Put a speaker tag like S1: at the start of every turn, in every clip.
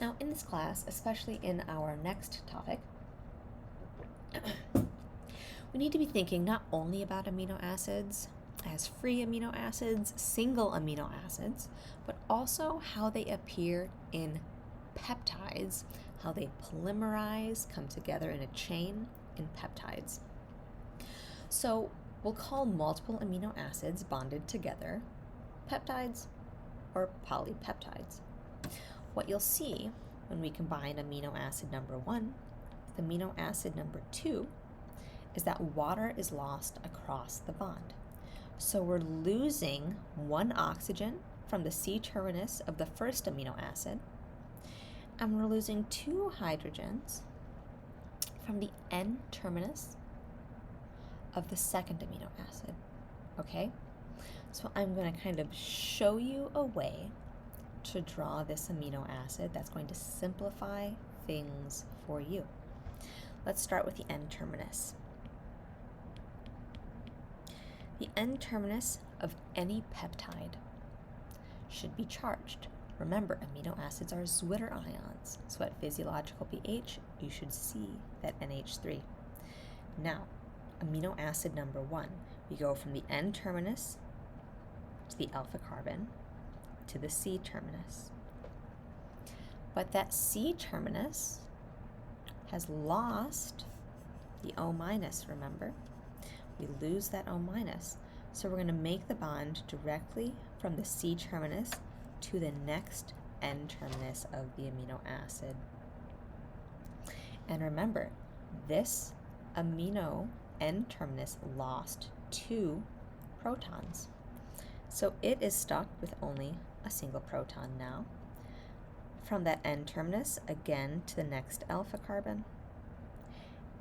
S1: Now, in this class, especially in our next topic, we need to be thinking not only about amino acids as free amino acids, single amino acids, but also how they appear in peptides, how they polymerize, come together in a chain in peptides. So we'll call multiple amino acids bonded together peptides or polypeptides. What you'll see when we combine amino acid number 1 with amino acid number 2 is that water is lost across the bond. So we're losing one oxygen from the C-terminus of the first amino acid, and we're losing 2 hydrogens from the N-terminus of the second amino acid, okay? So I'm going to kind of show you a way to draw this amino acid that's going to simplify things for you. Let's start with the N-terminus. The N-terminus of any peptide should be charged. Remember, amino acids are Zwitter ions, so at physiological pH, you should see that NH3. Now, amino acid number 1, we go from the N-terminus to the alpha carbon to the C-terminus. But that C-terminus has lost the O-, remember? We lose that O-, so we're going to make the bond directly from the C-terminus to the next N-terminus of the amino acid. And remember, this amino N-terminus lost 2 protons. So it is stuck with only a single proton now. From that N-terminus, again to the next alpha carbon,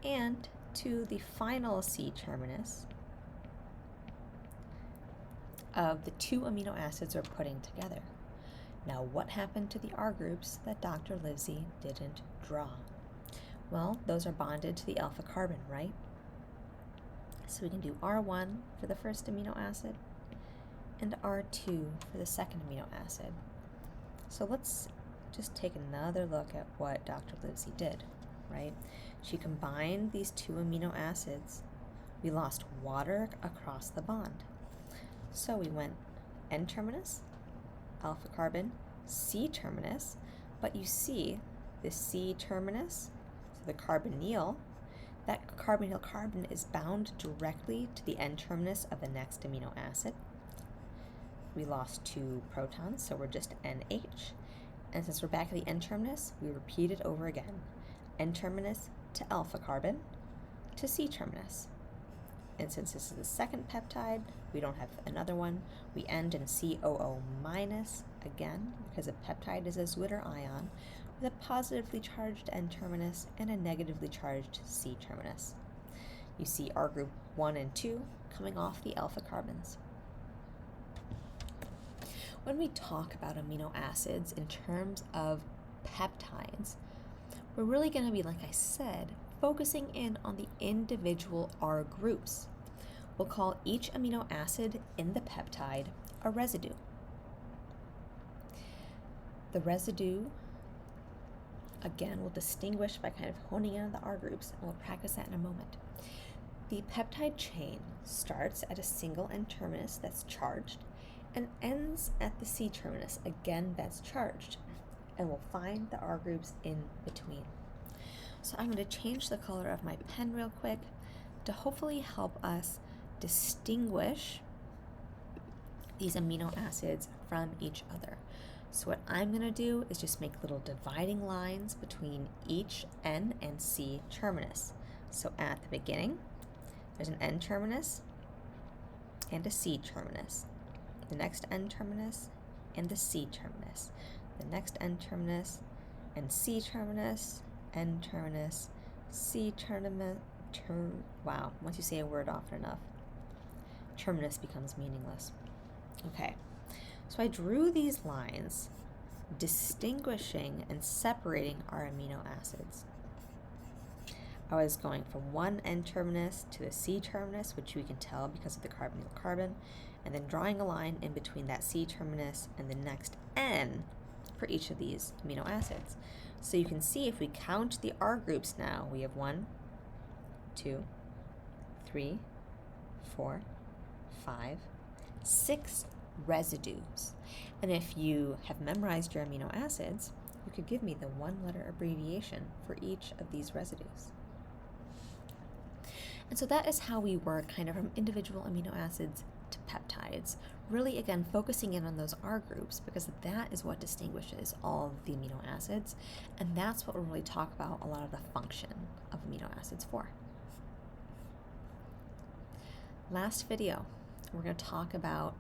S1: and to the final C-terminus of the 2 amino acids we're putting together. Now, what happened to the R groups that Dr. Livezey didn't draw? Well, those are bonded to the alpha carbon, right? So we can do R1 for the first amino acid and R2 for the second amino acid. So let's just take another look at what Dr. Livezey did, right? She combined these 2 amino acids. We lost water across the bond. So we went N-terminus, alpha carbon, C-terminus, but you see the C-terminus, so the carbonyl, that carbonyl carbon is bound directly to the N-terminus of the next amino acid. We lost 2 protons, so we're just NH. And since we're back at the N-terminus, we repeat it over again. N-terminus to alpha carbon to C-terminus. And since this is the second peptide, we don't have another one. We end in COO- again, because a peptide is a Zwitter ion with a positively charged N-terminus and a negatively charged C-terminus. You see R group 1 and 2 coming off the alpha carbons. When we talk about amino acids in terms of peptides, we're really going to be, like I said, focusing in on the individual R groups. We'll call each amino acid in the peptide a residue. The residue, again, we'll distinguish by kind of honing in on the R groups, and we'll practice that in a moment. The peptide chain starts at a single N-terminus that's charged and ends at the C-terminus, again, that's charged. And we'll find the R groups in between. So I'm going to change the color of my pen real quick to hopefully help us distinguish these amino acids from each other. So what I'm going to do is just make little dividing lines between each N and C terminus. So at the beginning, there's an N terminus and a C terminus. The next N terminus and the C terminus. The next N terminus and C terminus, N terminus, C terminus, wow, once you say a word often enough, terminus becomes meaningless. Okay, so I drew these lines distinguishing and separating our amino acids. I was going from one N-terminus to the C-terminus, which we can tell because of the carbonyl carbon, and then drawing a line in between that C-terminus and the next N for each of these amino acids. So you can see if we count the R groups now, we have 1, 2, 3, 4, 5, 6 residues. And if you have memorized your amino acids, you could give me the 1-letter abbreviation for each of these residues. And so that is how we work kind of from individual amino acids to peptides, really again focusing in on those R groups because that is what distinguishes all of the amino acids, and that's what we'll really talk about a lot of the function of amino acids for. Last video, we're going to talk about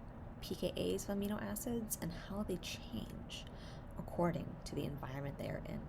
S1: pKa's of amino acids and how they change according to the environment they are in.